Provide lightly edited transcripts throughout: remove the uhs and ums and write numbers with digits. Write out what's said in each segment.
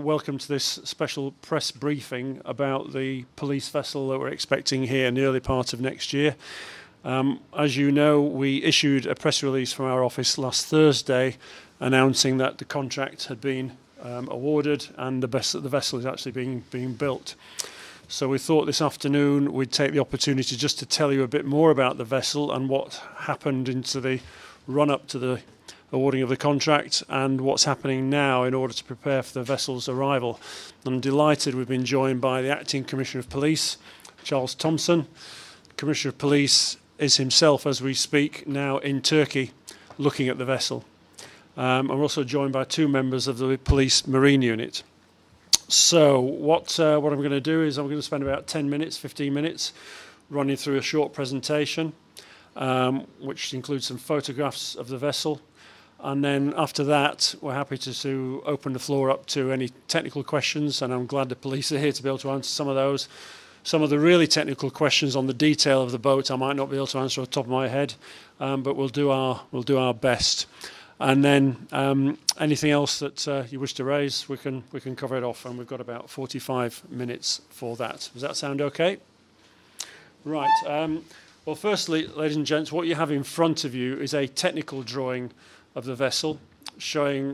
Welcome to this special press briefing about the police vessel that we're expecting here in the early part of next year. As you know, we issued a press release from our office last Thursday announcing that the contract had been awarded and the vessel is actually being built. So we thought this afternoon we'd take the opportunity just to tell you a bit more about the vessel and what happened into the run-up to the awarding of the contract and what's happening now in order to prepare for the vessel's arrival. I'm delighted we've been joined by the Acting Commissioner of Police, Charles Thompson. Commissioner of Police is himself, as we speak, now in Turkey looking at the vessel. I'm also joined by two members of the Police Marine Unit. So what I'm going to do is I'm going to spend about 10 minutes, 15 minutes running through a short presentation, which includes some photographs of the vessel. And then after that, we're happy to open the floor up to any technical questions, and I'm glad the police are here to be able to answer some of those. Some of the really technical questions on the detail of the boat I might not be able to answer off the top of my head, but we'll do our best. And then anything else that you wish to raise, we can cover it off, and we've got about 45 minutes for that. Does that sound okay? Right. Well, firstly, ladies and gents, what you have in front of you is a technical drawing of the vessel, showing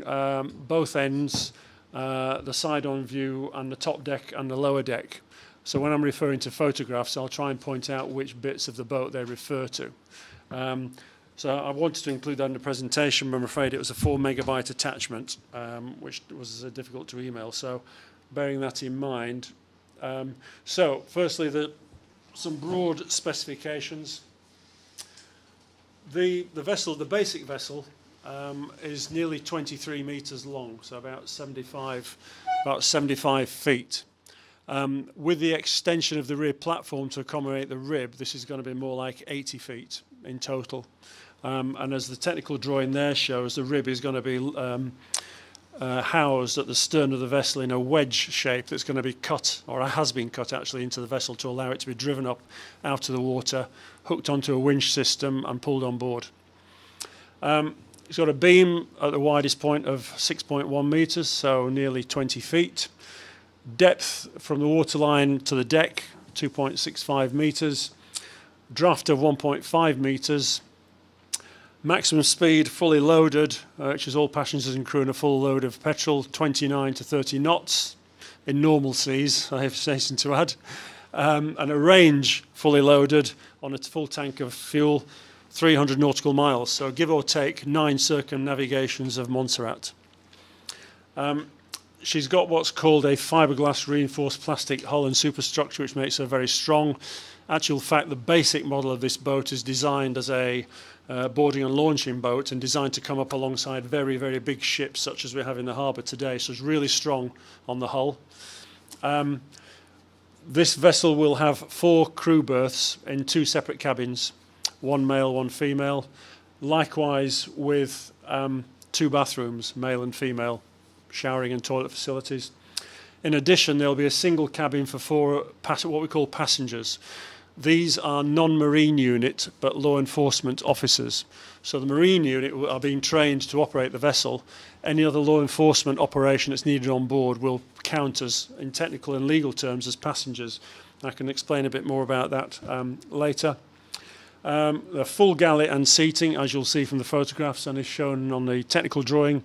both ends, the side-on view and the top deck and the lower deck. So when I'm referring to photographs, I'll try and point out which bits of the boat they refer to. So I wanted to include that in the presentation, but I'm afraid it was a 4 megabyte attachment, which was difficult to email. So bearing that in mind. So firstly, some broad specifications. The vessel, the basic vessel, is nearly 23 meters long, so about 75 feet. With the extension of the rear platform to accommodate the rib, this is going to be more like 80 feet in total. And as the technical drawing there shows, the rib is going to be housed at the stern of the vessel in a wedge shape that's going to be cut, or has been cut actually, into the vessel to allow it to be driven up out of the water, hooked onto a winch system and pulled on board. It's got a beam at the widest point of 6.1 metres, so nearly 20 feet. Depth from the waterline to the deck, 2.65 metres. Draft of 1.5 metres. Maximum speed, fully loaded, which is all passengers and crew and a full load of petrol, 29 to 30 knots in normal seas, I have hastened to add. And a range, fully loaded, on a full tank of fuel, 300 nautical miles, so give or take 9 circumnavigations of Montserrat. She's got what's called a fiberglass reinforced plastic hull and superstructure, which makes her very strong. Actual fact, the basic model of this boat is designed as a boarding and launching boat and designed to come up alongside very, very big ships such as we have in the harbour today, so it's really strong on the hull. This vessel will have 4 crew berths in 2 separate cabins, 1 male, 1 female, likewise with 2 bathrooms, male and female, showering and toilet facilities. In addition, there'll be a single cabin for 4 what we call passengers. These are non-marine unit but law enforcement officers. So the marine unit are being trained to operate the vessel. Any other law enforcement operation that's needed on board will count as, in technical and legal terms, as passengers. I can explain a bit more about that later. The full galley and seating, as you'll see from the photographs and is shown on the technical drawing,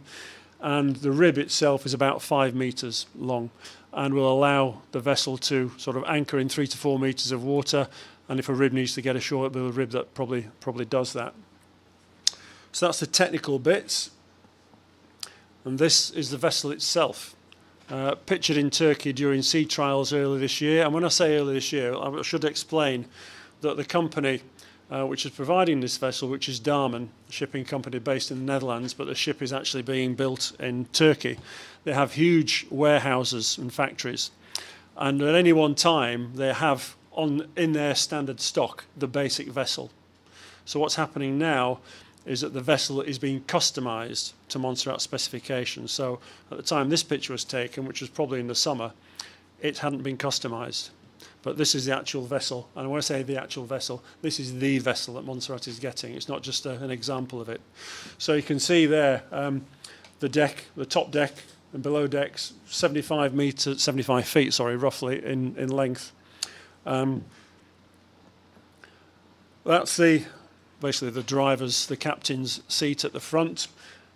and the rib itself is about 5 meters long and will allow the vessel to sort of anchor in 3 to 4 meters of water, and if a rib needs to get ashore, it'll be a rib that probably does that. So that's the technical bits, and this is the vessel itself. Pictured in Turkey during sea trials earlier this year, and when I say earlier this year, I should explain that the company which is providing this vessel, which is Damen, a shipping company based in the Netherlands, but the ship is actually being built in Turkey. They have huge warehouses and factories, and at any one time they have in their standard stock the basic vessel. So what's happening now is that the vessel is being customised to Montserrat specifications. So at the time this picture was taken, which was probably in the summer, it hadn't been customised. But this is the actual vessel, and when I say the actual vessel, this is the vessel that Montserrat is getting. It's not just an example of it. So you can see there the deck, the top deck, and below decks 75 feet, sorry, roughly in length. That's basically the driver's, the captain's seat at the front,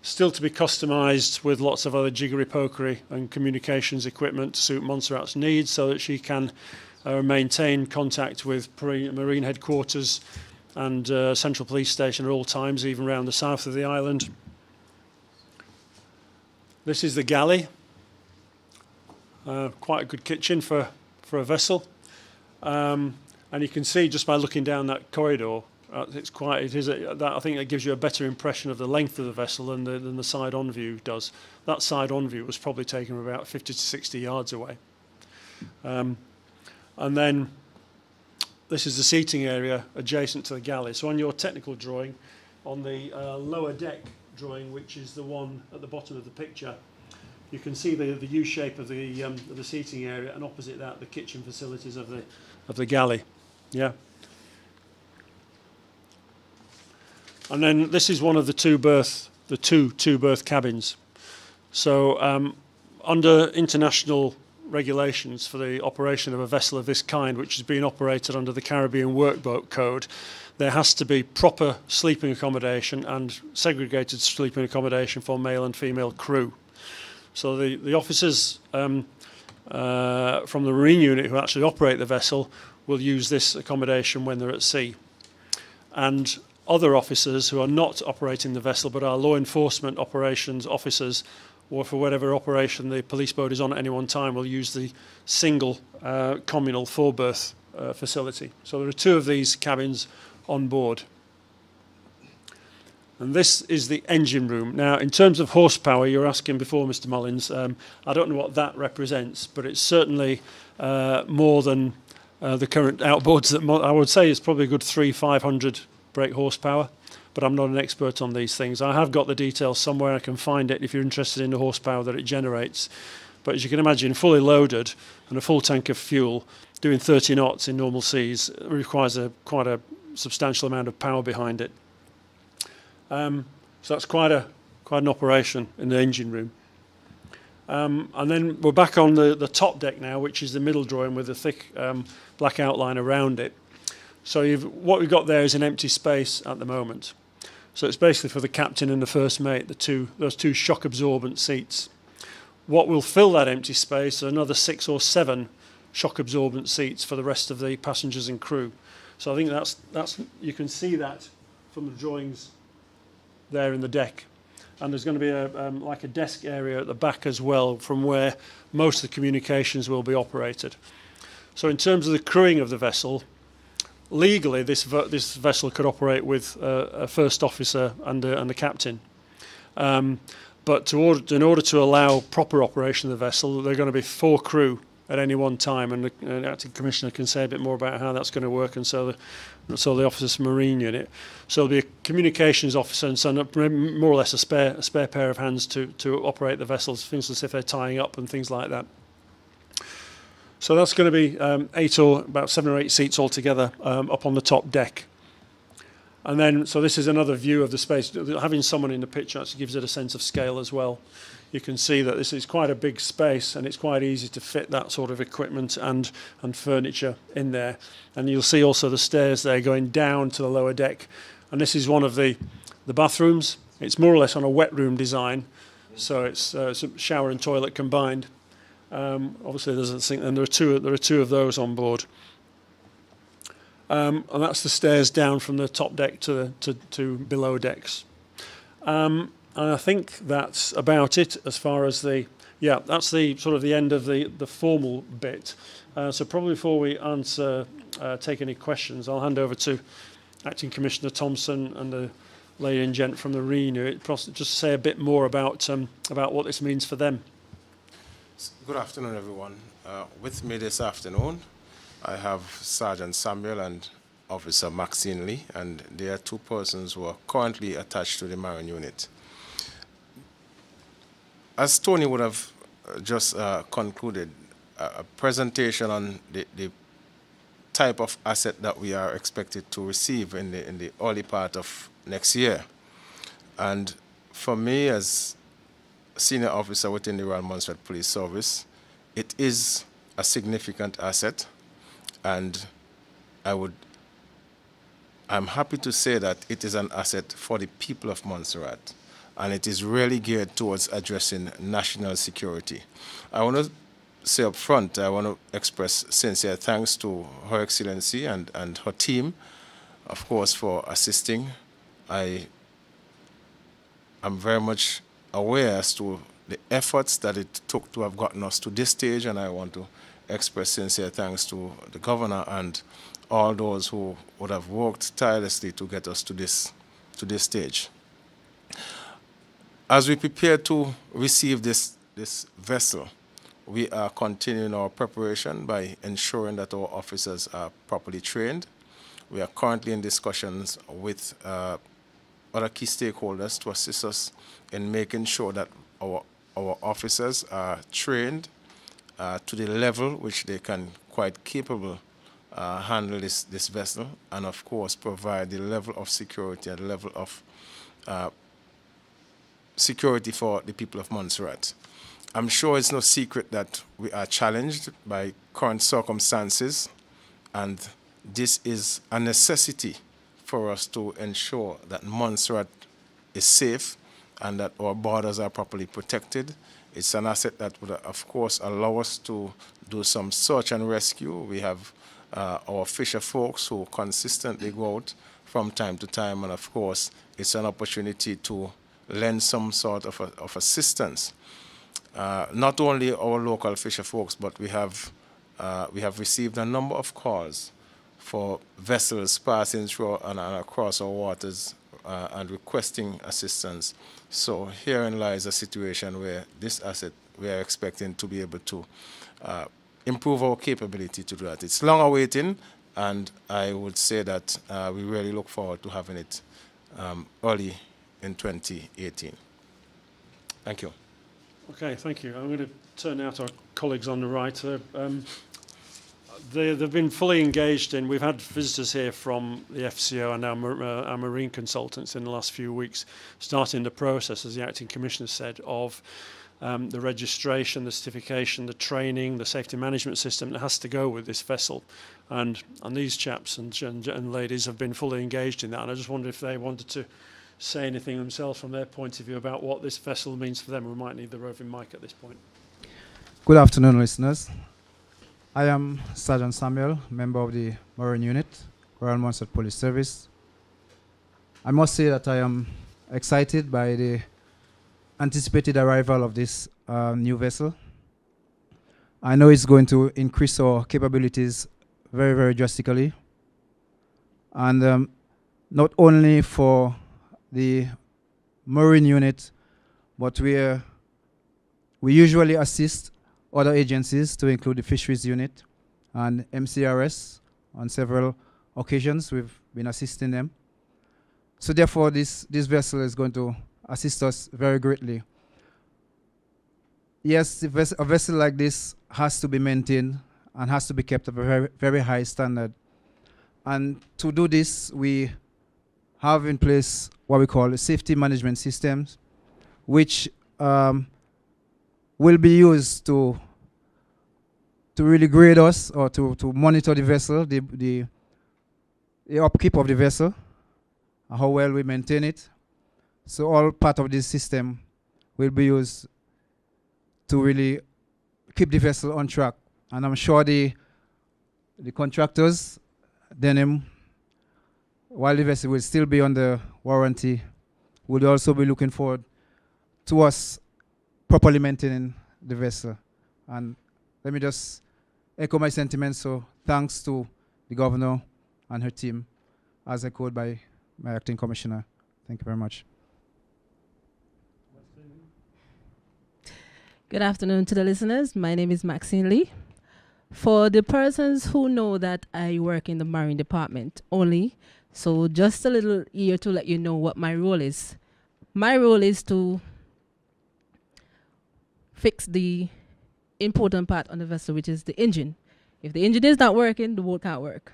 still to be customised with lots of other jiggery-pokery and communications equipment to suit Montserrat's needs, so that she can maintain contact with Marine Headquarters and Central Police Station at all times, even around the south of the island. This is the galley. Quite a good kitchen for a vessel. And you can see just by looking down that corridor, I think that gives you a better impression of the length of the vessel than the side-on view does. That side-on view was probably taken from about 50 to 60 yards away. And then this is the seating area adjacent to the galley. So on your technical drawing, on the lower deck drawing, which is the one at the bottom of the picture, you can see the U shape of the seating area, and opposite that, the kitchen facilities of the galley. Yeah. And then this is one of the two two-berth cabins. So under international regulations for the operation of a vessel of this kind, which is being operated under the Caribbean Workboat Code, there has to be proper sleeping accommodation and segregated sleeping accommodation for male and female crew. So the officers from the Marine unit who actually operate the vessel will use this accommodation when they're at sea. And other officers who are not operating the vessel but are law enforcement operations officers, or for whatever operation the police boat is on at any one time, will use the single communal four-berth facility. So there are two of these cabins on board. And this is the engine room. Now, in terms of horsepower, you were asking before, Mr. Mullins, I don't know what that represents, but it's certainly more than the current outboards. That I would say it's probably a good 500 brake horsepower, but I'm not an expert on these things. I have got the details somewhere. I can find it if you're interested in the horsepower that it generates. But as you can imagine, fully loaded and a full tank of fuel, doing 30 knots in normal seas requires quite a substantial amount of power behind it. So that's quite an operation in the engine room. And then we're back on the top deck now, which is the middle drawing with a thick black outline around it. So what we've got there is an empty space at the moment. So it's basically for the captain and the first mate, those two shock-absorbent seats. What will fill that empty space are another 6 or 7 shock-absorbent seats for the rest of the passengers and crew. So I think that's you can see that from the drawings there in the deck. And there's going to be like a desk area at the back as well, from where most of the communications will be operated. So in terms of the crewing of the vessel, legally this vessel could operate with a first officer and a captain. But in order to allow proper operation of the vessel, there are going to be 4 crew at any one time, and the acting commissioner can say a bit more about how that's going to work, and so the officers from Marine unit. So there'll be a communications officer and so more or less a spare pair of hands to operate the vessels, things as if they're tying up and things like that. So that's going to be about 7 or 8 seats altogether up on the top deck. And then, so this is another view of the space. Having someone in the picture actually gives it a sense of scale as well. You can see that this is quite a big space, and it's quite easy to fit that sort of equipment and furniture in there. And you'll see also the stairs there going down to the lower deck. And this is one of the bathrooms. It's more or less on a wet room design, so it's a shower and toilet combined. Obviously, there's a thing, and there are two of those on board. And that's the stairs down from the top deck to below decks. And I think that's about it as far as that's the sort of the end of the formal bit. So probably before we take any questions, I'll hand over to Acting Commissioner Thompson and the lady and gent from the RENU, just to say a bit more about what this means for them. Good afternoon, everyone. With me this afternoon, I have Sergeant Samuel and Officer Maxine Lee, and they are 2 persons who are currently attached to the Marine unit. As Tony would have just concluded, a presentation on the type of asset that we are expected to receive in the early part of next year. And for me, as senior officer within the Royal Montserrat Police Service, it is a significant asset, and I'm happy to say that it is an asset for the people of Montserrat, and it is really geared towards addressing national security. I want to say up front, I want to express sincere thanks to Her Excellency and her team, of course, for assisting. I am very much aware as to the efforts that it took to have gotten us to this stage, and I want to express sincere thanks to the governor and all those who would have worked tirelessly to get us to this stage. As we prepare to receive this vessel, we are continuing our preparation by ensuring that our officers are properly trained. We are currently in discussions with other key stakeholders to assist us in making sure that our officers are trained to the level which they can quite capable handle this vessel, and of course provide the level of security and the level of security for the people of Montserrat. I'm sure it's no secret that we are challenged by current circumstances, and this is a necessity for us to ensure that Montserrat is safe and that our borders are properly protected. It's an asset that would, of course, allow us to do some search and rescue. We have our fisher folks who consistently go out from time to time, and of course, it's an opportunity to lend some sort of assistance. Not only our local fisher folks, but we have received a number of calls for vessels passing through and across our waters and requesting assistance. So herein lies a situation where this asset, we are expecting to be able to improve our capability to do that. It's long awaiting, and I would say that we really look forward to having it early in 2018. Thank you. Okay, thank you. I'm going to turn now to our colleagues on the right. They've been fully engaged in, we've had visitors here from the FCO and our marine consultants in the last few weeks, starting the process, as the Acting Commissioner said, of the registration, the certification, the training, the safety management system that has to go with this vessel. And these chaps and ladies have been fully engaged in that. And I just wondered if they wanted to say anything themselves from their point of view about what this vessel means for them. We might need the roving mic at this point. Good afternoon, listeners. I am Sergeant Samuel, member of the Marine Unit, Royal Montserrat Police Service. I must say that I am excited by the anticipated arrival of this new vessel. I know it's going to increase our capabilities very, very drastically. And not only for the Marine Unit, but we usually assist other agencies, to include the Fisheries Unit and MCRS. On several occasions, we've been assisting them. So therefore, this vessel is going to assist us very greatly. Yes, a vessel like this has to be maintained and has to be kept at a very, very high standard. And to do this, we have in place what we call safety management systems, which will be used to really grade us, or to monitor the vessel, the upkeep of the vessel, how well we maintain it. So all part of this system will be used to really keep the vessel on track. And I'm sure the contractors, Denim, while the vessel will still be under warranty, will also be looking forward to us properly maintaining the vessel. And let me just echo my sentiments. So thanks to the governor and her team, as echoed by my acting commissioner. Thank you very much. Good afternoon to the listeners. My name is Maxine Lee. For the persons who know that I work in the Marine Department only, so just a little here to let you know what my role is. My role is to fix the important part on the vessel, which is the engine. If the engine is not working, the boat can't work.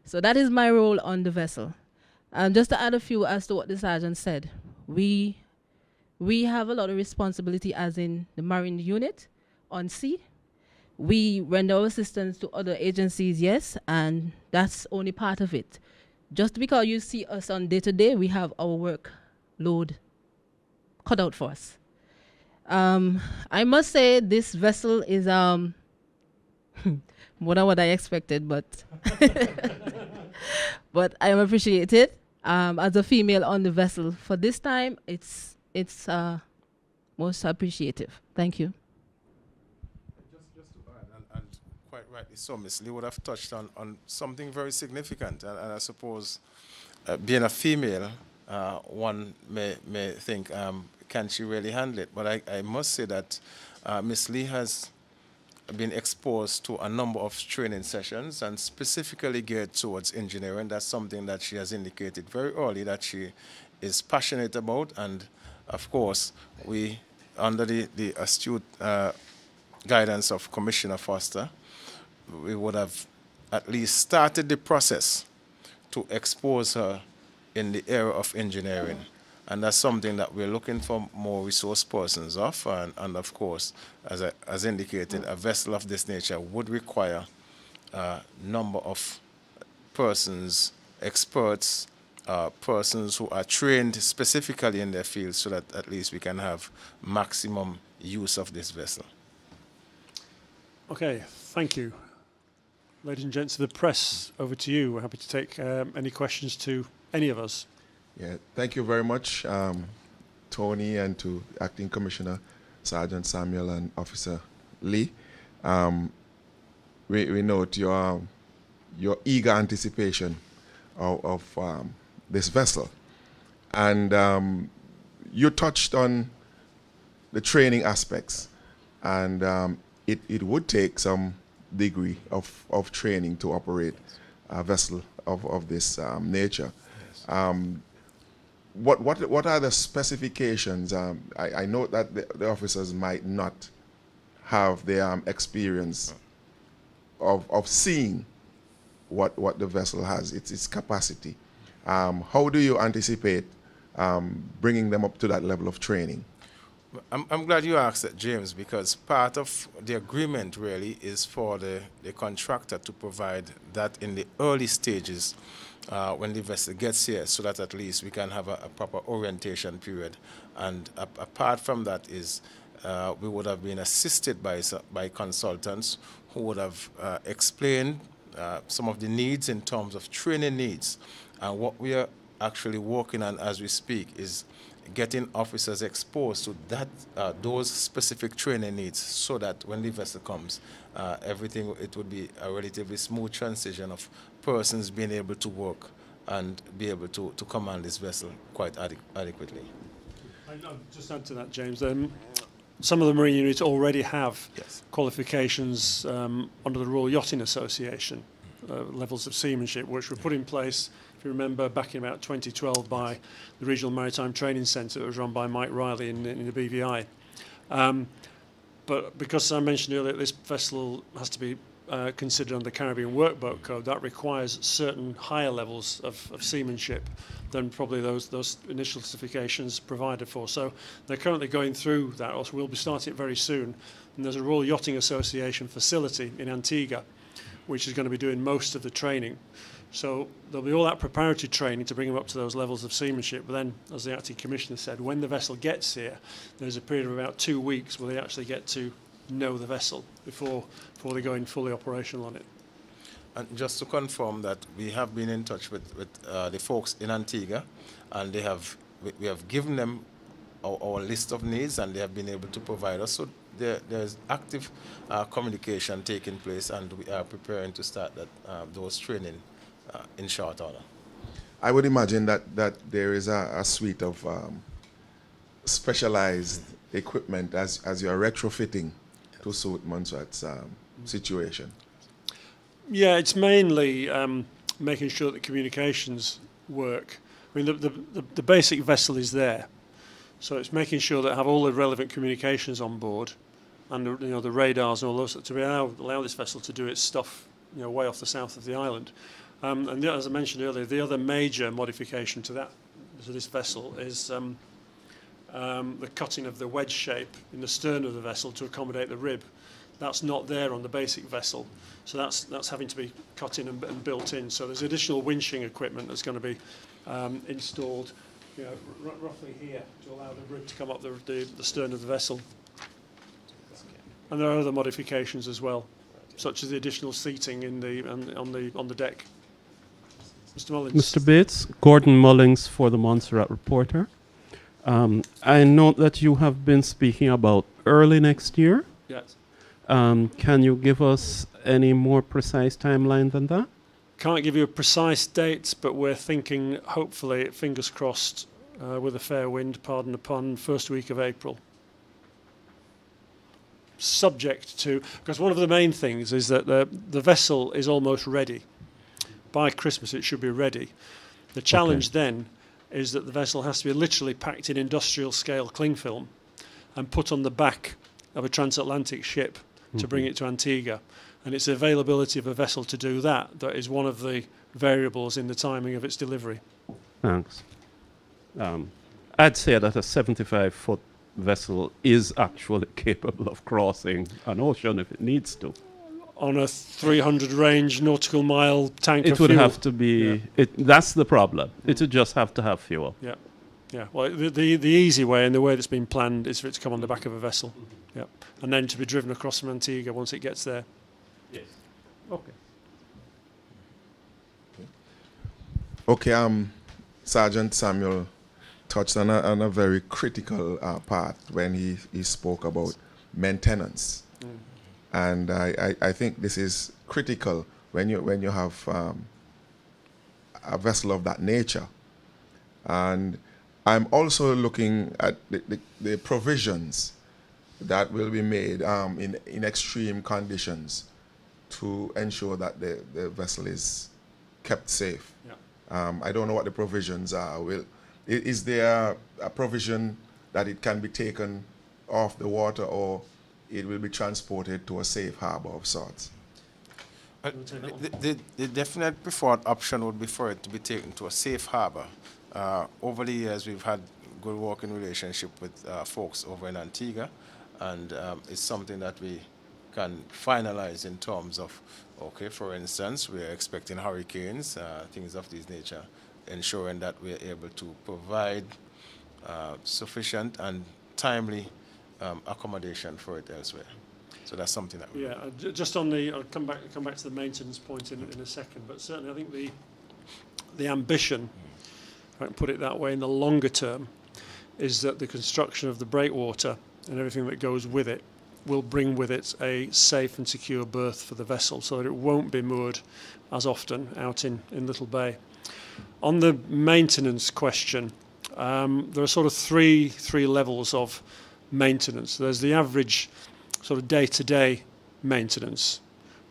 So that is my role on the vessel. And just to add a few as to what the sergeant said, we we have a lot of responsibility as in the Marine unit on sea. We render our assistance to other agencies, yes, and that's only part of it. Just because you see us on day-to-day, we have our workload cut out for us. I must say this vessel is more than what I expected, but but I am appreciated as a female on the vessel. For this time, it's most appreciative. Thank you. Just to add, and quite rightly so, Ms. Lee would have touched on something very significant, and I suppose being a female, one may think, can she really handle it? But I must say that Ms. Lee has been exposed to a number of training sessions and specifically geared towards engineering. That's something that she has indicated very early that she is passionate about. And of course, we, under the astute guidance of Commissioner Foster, we would have at least started the process to expose her in the area of engineering. And that's something that we're looking for more resource persons of. And of course, as indicated, a vessel of this nature would require a number of persons, experts, persons who are trained specifically in their field so that at least we can have maximum use of this vessel. Okay, thank you. Ladies and gents of the press, over to you. We're happy to take any questions to any of us. Yeah, thank you very much, Tony, and to Acting Commissioner Sergeant Samuel and Officer Lee. We note your eager anticipation of this vessel. And you touched on the training aspects, and it would take some degree of training to operate a vessel of this nature. What are the specifications? I know that the officers might not have the experience of seeing what the vessel has, its capacity. How do you anticipate bringing them up to that level of training? I'm glad you asked that, James, because part of the agreement really is for the contractor to provide that in the early stages when the vessel gets here, so that at least we can have a proper orientation period. And apart from that is we would have been assisted by consultants who would have explained some of the needs in terms of training needs. And what we are actually working on as we speak is getting officers exposed to those specific training needs, so that when the vessel comes, it would be a relatively smooth transition of persons being able to work and be able to command this vessel quite adequately. I'll just add to that, James. Some of the marine units already have qualifications under the Royal Yachting Association, levels of seamanship, which were put in place, if you remember, back in about 2012 by the Regional Maritime Training Centre that was run by Mike Riley in the BVI. But because I mentioned earlier this vessel has to be considered under the Caribbean Workboat Code, that requires certain higher levels of seamanship than probably those initial certifications provided for. So they're currently going through that, or we'll be starting it very soon. And there's a Royal Yachting Association facility in Antigua, which is going to be doing most of the training. So there'll be all that preparatory training to bring them up to those levels of seamanship. But then, as the Acting Commissioner said, when the vessel gets here, there's a period of about 2 weeks where they actually get to know the vessel before they go in fully operational on it. And just to confirm that we have been in touch with the folks in Antigua, and we have given them our list of needs, and they have been able to provide us. So there's active communication taking place, and we are preparing to start those training in short order. I would imagine that there is a suite of specialized equipment as you're retrofitting to suit Montserrat's situation. Yeah, it's mainly making sure that communications work. I mean, the basic vessel is there, so it's making sure that I have all the relevant communications on board, and the radars and all those to allow this vessel to do its stuff, way off the south of the island. And as I mentioned earlier, the other major modification to this vessel is the cutting of the wedge shape in the stern of the vessel to accommodate the rib. That's not there on the basic vessel, so that's having to be cut in and built in. So there's additional winching equipment that's going to be installed, roughly here to allow the rib to come up the stern of the vessel. And there are other modifications as well, such as the additional seating in on the deck. Mr. Mullins. Mr. Bates, Gordon Mullings for the Montserrat Reporter. I note that you have been speaking about early next year. Yes. Can you give us any more precise timeline than that? Can't give you a precise date, but we're thinking, hopefully, fingers crossed, with a fair wind, pardon the pun, first week of April. Subject to, because one of the main things is that the vessel is almost ready. By Christmas it should be ready. The challenge then is that the vessel has to be literally packed in industrial scale cling film and put on the back of a transatlantic ship to bring it to Antigua. And it's the availability of a vessel to do that is one of the variables in the timing of its delivery. Thanks. I'd say that a 75-foot vessel is actually capable of crossing an ocean if it needs to. On a 300 range nautical mile tank It of would fuel. have to be, that's the problem. It would just have to have fuel. Yeah, yeah. Well, the easy way and the way that's been planned is for it to come on the back of a vessel. Yeah, and then to be driven across from Antigua once it gets there. Yes. Okay. Okay, Sergeant Samuel touched on a very critical part when he spoke about maintenance. And I think this is critical when you have a vessel of that nature. And I'm also looking at the provisions that will be made in extreme conditions to ensure that the vessel is kept safe. Yeah. I don't know what the provisions are. Is there a provision that it can be taken off the water, or it will be transported to a safe harbor of sorts? The definite preferred option would be for it to be taken to a safe harbor. Over the years, we've had good working relationship with folks over in Antigua, and it's something that we can finalize in terms of, okay, for instance, we are expecting hurricanes, things of this nature, ensuring that we are able to provide sufficient and timely accommodation for it elsewhere. So that's something that we just on the, I'll come back to the maintenance point in a second, but certainly I think the ambition, if I can put it that way, in the longer term, is that the construction of the breakwater and everything that goes with it will bring with it a safe and secure berth for the vessel, so that it won't be moored as often out in Little Bay. On the maintenance question, there are sort of three levels of maintenance. There's the average sort of day-to-day maintenance,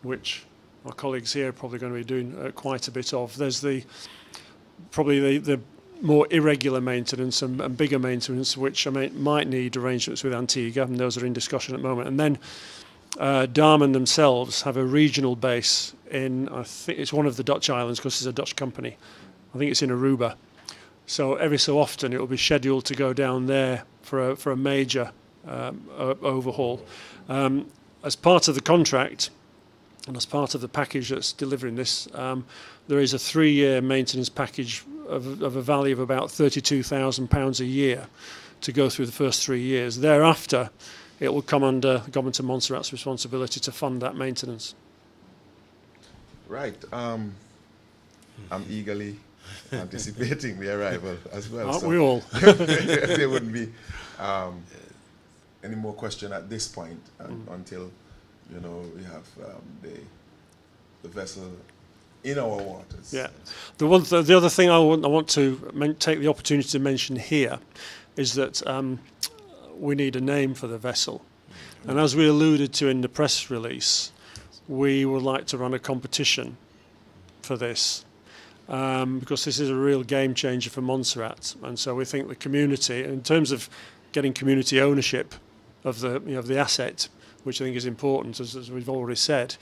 which our colleagues here are probably going to be doing quite a bit of. There's probably the more irregular maintenance and bigger maintenance, which might need arrangements with Antigua, and those are in discussion at the moment. And then Damen themselves have a regional base in, I think it's one of the Dutch islands, because it's a Dutch company. I think it's in Aruba. So every so often it will be scheduled to go down there for a major overhaul. As part of the contract and as part of the package that's delivering this, there is a 3-year maintenance package of a value of about £32,000 a year to go through the first 3 years. Thereafter, it will come under the Government of Montserrat's responsibility to fund that maintenance. Right. I'm eagerly anticipating the arrival as well. Aren't we all? There wouldn't be any more question at this point until we have the vessel in our waters. Yeah. The other thing I want to take the opportunity to mention here is that we need a name for the vessel. And as we alluded to in the press release, we would like to run a competition for this, because this is a real game changer for Montserrat. And so we think the community, in terms of getting community ownership of the asset, which I think is important, as we've already said,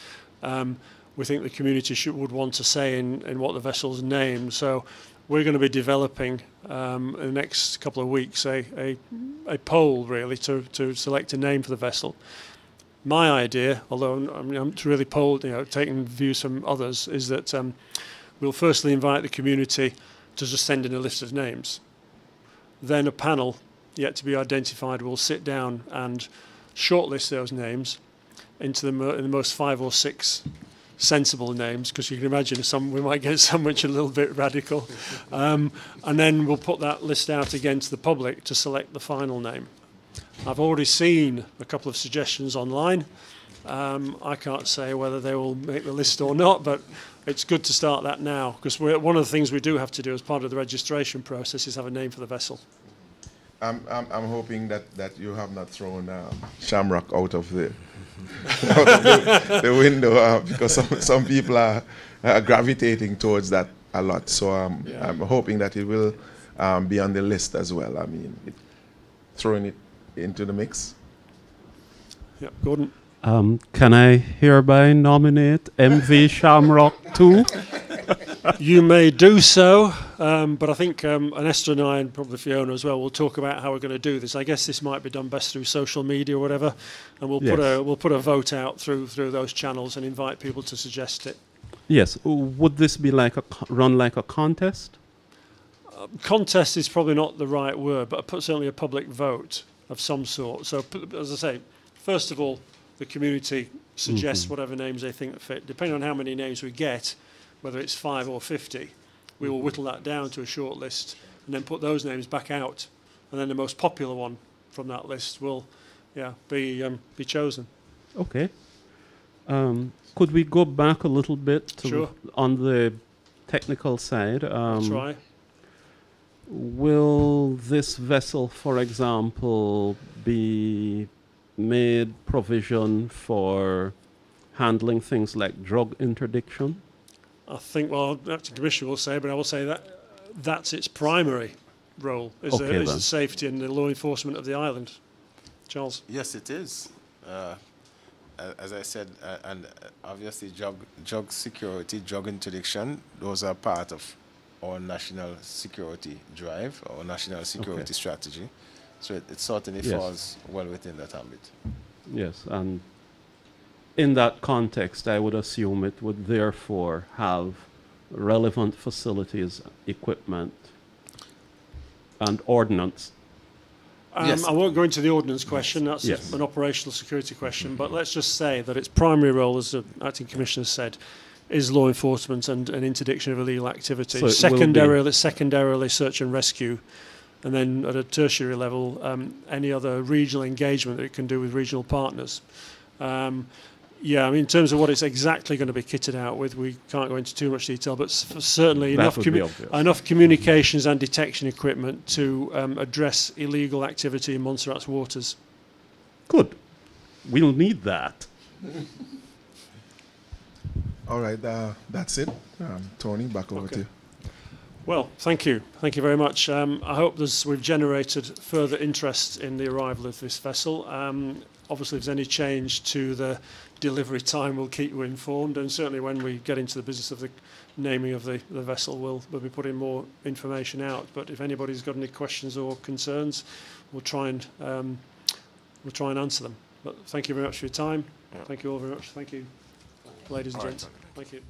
we think the community would want to say in what the vessel's named. So we're going to be developing in the next couple of weeks a poll really to select a name for the vessel. My idea, although I'm really polled, taking views from others, is that we'll firstly invite the community to just send in a list of names. Then a panel yet to be identified will sit down and shortlist those names into in the most 5 or 6 sensible names, because you can imagine we might get some which are a little bit radical. And then we'll put that list out again to the public to select the final name. I've already seen a couple of suggestions online. I can't say whether they will make the list or not, but it's good to start that now, because one of the things we do have to do as part of the registration process is have a name for the vessel. I'm hoping that you have not thrown Shamrock out of the the window, because some people are gravitating towards that a lot. So I'm hoping that it will be on the list as well. I mean, throwing it into the mix. Yeah, Gordon. Can I hereby nominate MV Shamrock too? You may do so, but I think Esther and I, and probably Fiona as well, will talk about how we're going to do this. I guess this might be done best through social media or whatever, and we'll put a vote out through those channels and invite people to suggest it. Yes. Would this be run like a contest? Contest is probably not the right word, but certainly a public vote of some sort. So, as I say, first of all, the community suggests whatever names they think fit. Depending on how many names we get, whether it's 5 or 50, we will whittle that down to a short list and then put those names back out. And then the most popular one from that list will be chosen. Okay. Could we go back a little bit on the technical side? I'll try. Will this vessel, for example, be made provision for handling things like drug interdiction? I think, well, the Acting Commissioner will say, but I will say that that's its primary role, is the safety and the law enforcement of the island. Charles? Yes, it is. As I said, and obviously drug security, drug interdiction, those are part of our national security drive, our national security strategy. So it certainly falls well within that ambit. Yes, and in that context, I would assume it would therefore have relevant facilities, equipment, and ordnance. Yes. I won't go into the ordnance question, that's an operational security question, but let's just say that its primary role, as the Acting Commissioner said, is law enforcement and interdiction of illegal activity. So secondarily search and rescue, and then at a tertiary level, any other regional engagement that it can do with regional partners. In terms of what it's exactly going to be kitted out with, we can't go into too much detail, but certainly enough communications and detection equipment to address illegal activity in Montserrat's waters. Good. We'll need that. All right, that's it. Tony, back over to you. Well, thank you. Thank you very much. I hope we've generated further interest in the arrival of this vessel. Obviously, if there's any change to the delivery time, we'll keep you informed. And certainly when we get into the business of the naming of the vessel, we'll be putting more information out. But if anybody's got any questions or concerns, we'll try and answer them. But thank you very much for your time. Thank you all very much. Thank you, ladies and gents. Thank you.